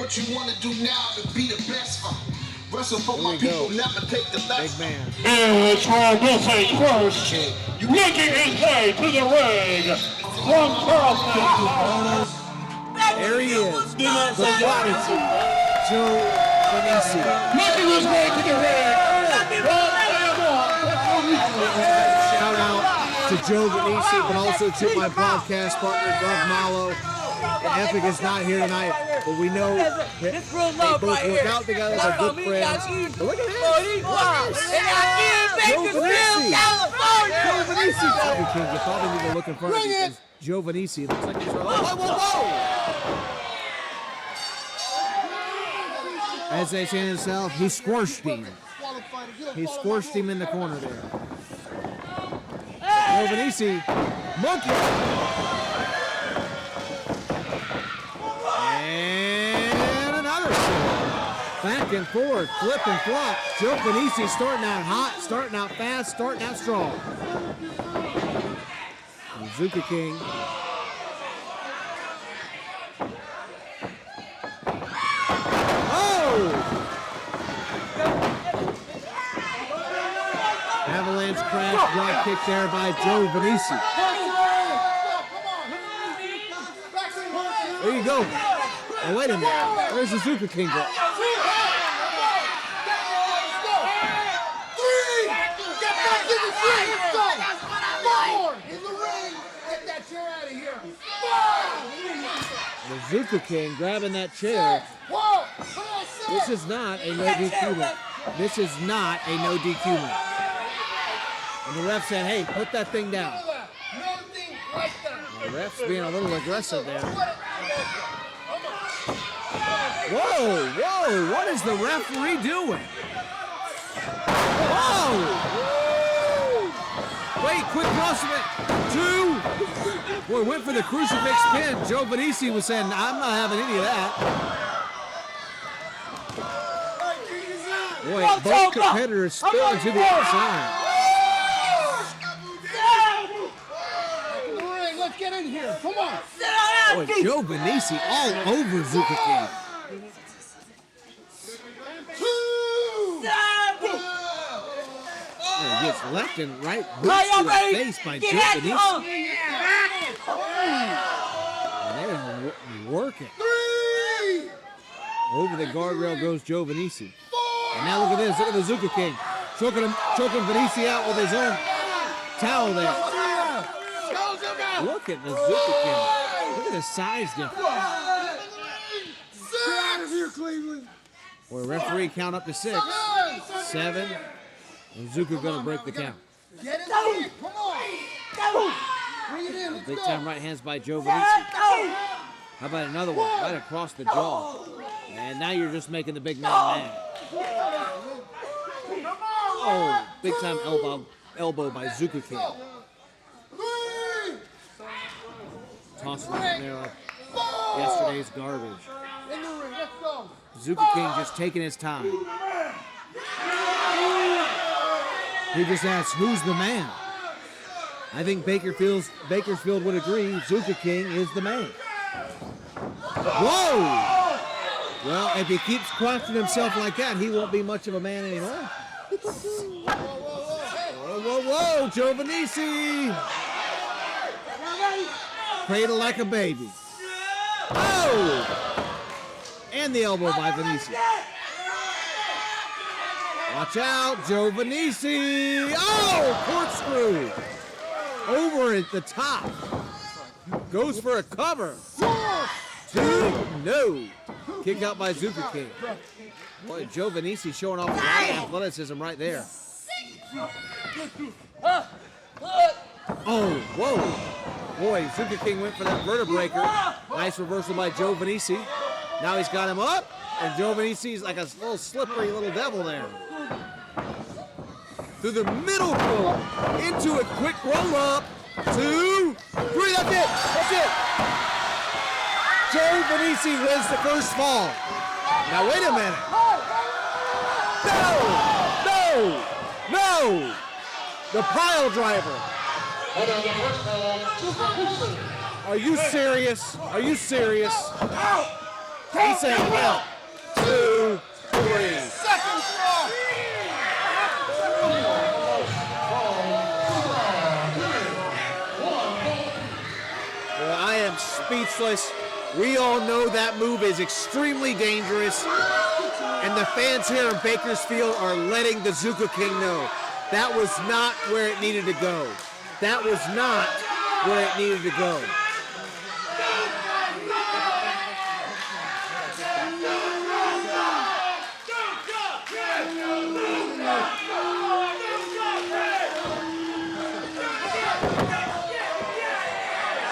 what you want to do now to be the best. Wrestle for my people, never take the best. Big man. It's Jovannissi first. Making his way to the ring from Charleston. There he is. The prodigy, Jovannissi. Making his way to the ring. Shout out to Jovannissi, but also to my broadcast partner, Doug Malo. The Epic is not here tonight, but we know that they both work out together. They're good friends. But look at this. Jovannissi. Jovannissi. You probably need to look in front of you because Jovannissi looks like he's running. Whoa. As they say himself, he squashed him. He squashed him in the corner there. Jovannissi, monkey. And another shot. Back and forth, flip and flop. Jovannissi starting out hot, starting out fast, starting out strong. And Zuka King. Avalanche crash, drop kick there by Jovannissi. There you go. Oh, wait a minute. Where's the Zuka King go? The Zuka King grabbing that chair. This is not a no DQ match. This is not a no DQ match. And the ref said, hey, put that thing down. The ref's being a little aggressive there. Whoa, what is the referee doing? Whoa! Wait, quick crossfit. 2. Boy, went for the crucifix pin. Jovannissi was saying, I'm not having any of that. Boy, both competitors spilling to the outside. Let's get in here. Come on. Boy, Jovannissi all over Zuka King. He gets left and right boots to the face by Jovannissi. And they're working. Over the guardrail goes Jovannissi. And now look at this. Look at the Zuka King. Choking Jovannissi out with his own towel there. Look at the Zuka King. Look at the size difference. Get out of here, Cleveland. Boy, referee count up to 6, 7, and Zuka gonna break the count. Get it in. Come on. Bring it in. Let's Big go. time right hands by Jovannissi. How about another one right across the jaw? And now you're just making the big man mad. Oh, big time elbow by Zuka King. Tossing it there like yesterday's garbage. In the ring. Let's go. Zuka King just taking his time. He just asks, who's the man? I think Bakersfield would agree, Zuka King is the man. Whoa! Well, if he keeps crotching himself like that, he won't be much of a man anymore. Whoa, Jovannissi! Cradle like a baby. Oh! And the elbow by Jovannissi. Watch out, Jovannissi! Oh, corkscrew! Over at the top. Goes for a cover. 2, no. Kick out by Zuka King. Boy, Jovannissi showing off a lot of athleticism right there. Oh, whoa. Boy, Zuka King went for that vertebraker. Nice reversal by Jovannissi. Now he's got him up, and Jovannissi's like a little slippery little devil there. Through the middle pull, into a quick roll up. 2, 3, that's it. Jovannissi wins the first fall. Now wait a minute. No! The pile driver. Are you serious? He's saying count. 2, 3. Second floor. Well, I am speechless. We all know that move is extremely dangerous, and the fans here in Bakersfield are letting the Zuka King know that was not where it needed to go. That was not where it needed to go.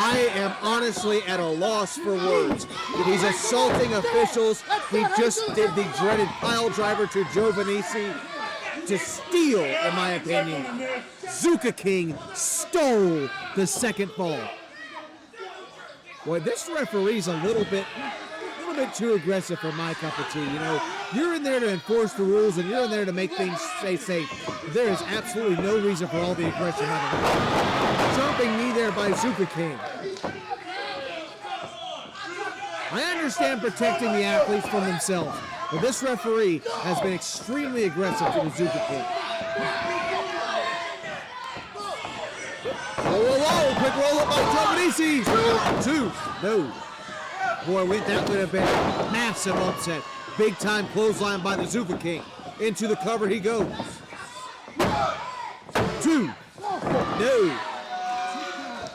I am honestly at a loss for words. He's assaulting officials. He just did the dreaded pile driver to Jovanissi to steal, in my opinion. Zuka King stole the second fall. Boy, this referee's a little bit too aggressive for my cup of tea. You know, you're in there to enforce the rules and you're in there to make things stay safe. There is absolutely no reason for all the aggression. Jumping knee there by Zuka King. I understand protecting the athletes from themselves, but this referee has been extremely aggressive to the Zuka King. Whoa, quick roll up by Jovannissi. 2, no. Boy, that would have been a massive upset. Big time clothesline by the Zuka King. Into the cover he goes. 2, no.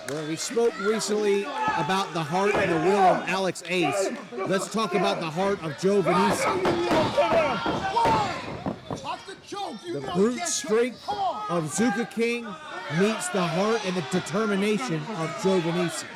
Well, we spoke recently about the heart and the will of Alex Ace. Let's talk about the heart of Jovanissi. The brute strength of Zuka King meets the heart and the determination of Jovanissi.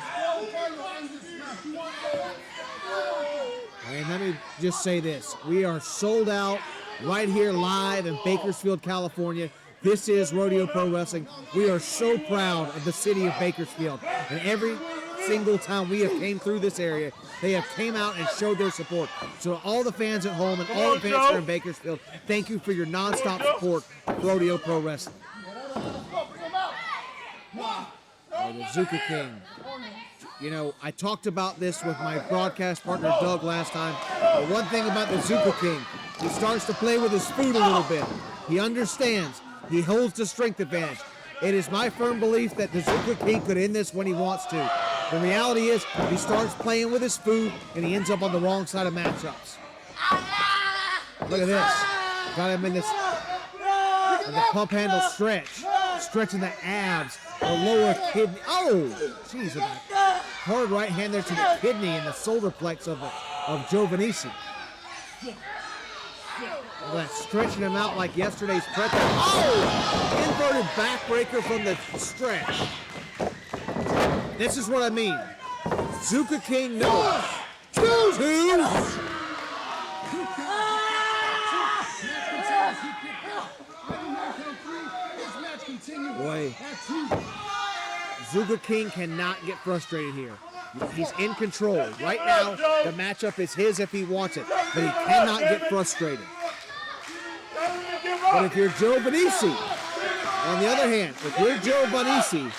And let me just say this. We are sold out right here live in Bakersfield, California. This is Rodeo Pro Wrestling. We are so proud of the city of Bakersfield. And every single time we have came through this area, they have came out and showed their support. So all the fans at home and all the fans here in Bakersfield, thank you for your nonstop support of Rodeo Pro Wrestling. The Zuka King. You know, I talked about this with my broadcast partner Doug last time. But one thing about the Zuka King, he starts to play with his food a little bit. He understands. He holds the strength advantage. It is my firm belief that the Zuka King could end this when he wants to. The reality is, he starts playing with his food and he ends up on the wrong side of matchups. Look at this. Got him in this in the pump handle stretch. Stretching the abs, the lower kidney. Oh, jeez, a hard right hand there to the kidney and the shoulder plex of Jovanissi. Stretching him out like yesterday's prep. Oh! Inverted backbreaker from the stretch. This is what I mean. Zuka King knows. 2. Boy, Zuka King cannot get frustrated here. He's in control. Right now, the matchup is his if he wants it, but he cannot get frustrated. But if you're Jovanissi, on the other hand, if you're Jovanissi,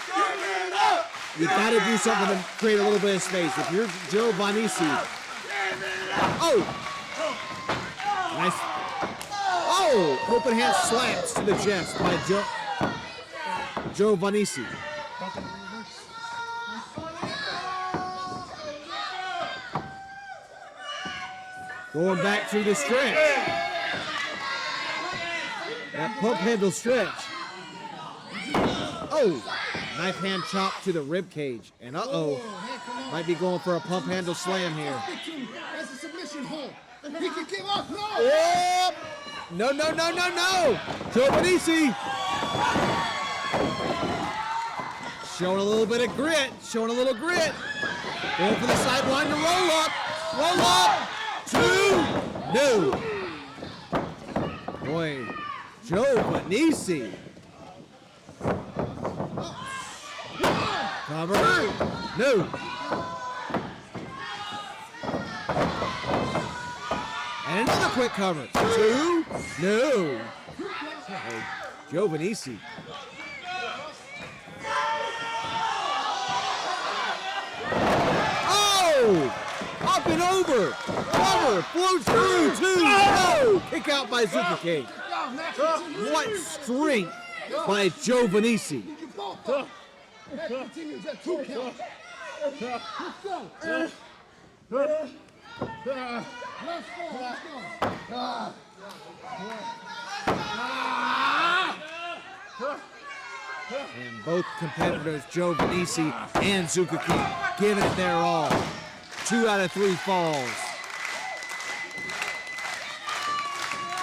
you got to do something to create a little bit of space. If you're Jovanissi, oh, nice. Oh, open hand slaps to the chest by Jovannissi. Going back through the stretch. That pump handle stretch. Oh, knife hand chop to the rib cage. And uh-oh, might be going for a pump handle slam here. That's a submission hold. He can give up. Yep. No. Jovanissi. Showing a little bit of grit. Going for the sideline to roll up. 2. No. Boy, Jovanissi. Cover. No. And another quick cover. 2. No. Oh, Jovanissi. Oh! Up and over. Cover, floats through, 2, no. Kick out by Zuka King. What strength by Jovanissi. Continues at 2 count. Let's go. Let's go. And both competitors, Jovanissi and Zuka King, giving it their all. 2 out of 3 falls.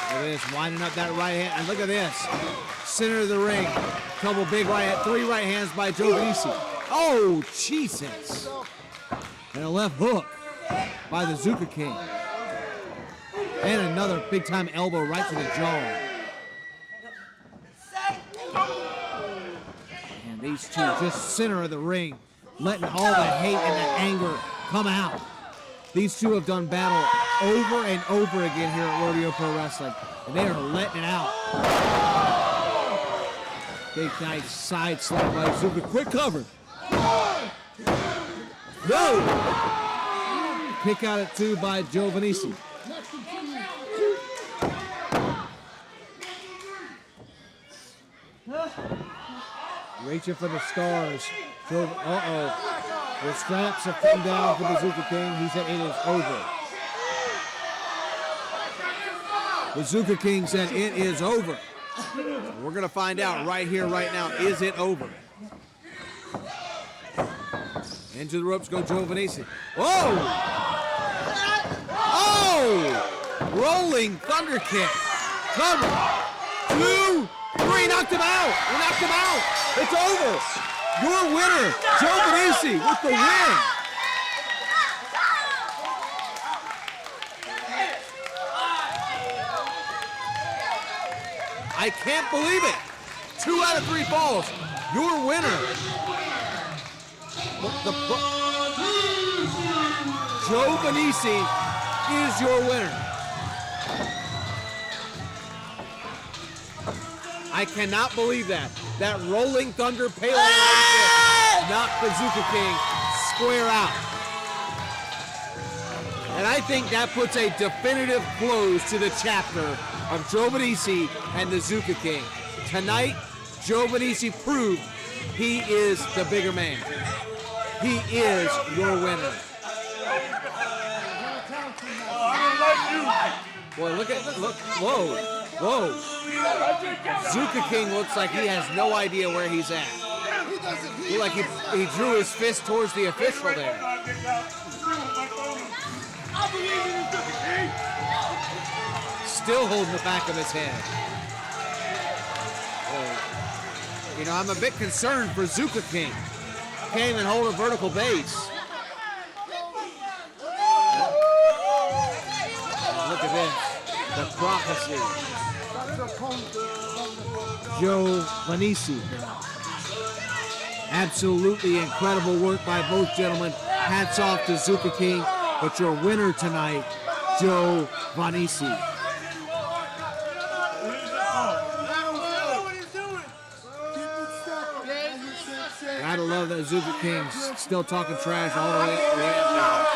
Look at this, winding up that right hand. And look at this, center of the ring. Couple big right hand, 3 right hands by Jovanissi. Oh, Jesus. And a left hook by the Zuka King. And another big time elbow right to the jaw. And these two just center of the ring, letting all the hate and the anger come out. These two have done battle over and over again here at Rodeo Pro Wrestling, and they are letting it out. Big nice side slap by Zuka. Quick cover. No! Kick out at 2 by Jovanissi. Reaching for the stars. Uh-oh. The straps have come down for the Zuka King. He said it is over. The Zuka King said it is over. We're going to find out right here, right now. Is it over? Into the ropes go Jovanissi. Whoa! Oh! Rolling thunder kick. Cover. 2, 3. Knocked him out. We knocked him out. It's over. Your winner, Jovanissi, with the win. I can't believe it. 2 out of 3 falls. Your winner. Jovanissi is your winner. I cannot believe that. That rolling thunder pale knocked the Zuka King square out. And I think that puts a definitive close to the chapter of Jovanissi and the Zuka King. Tonight, Jovanissi proved he is the bigger man. He is your winner. Boy, look, whoa. Zuka King looks like he has no idea where he's at. Look like he drew his fist towards the official there. Still holding the back of his head. You know, I'm a bit concerned for Zuka King. Can't even hold a vertical base. Look at this, the prophecy. Jovanissi. Absolutely incredible work by both gentlemen. Hats off to Zuka King, but your winner tonight, Jovanissi. Gotta love that Zuka King's still talking trash all the way up.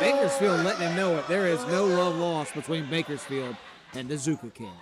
Bakersfield letting him know it. There is no love lost between Bakersfield and the Zuka King.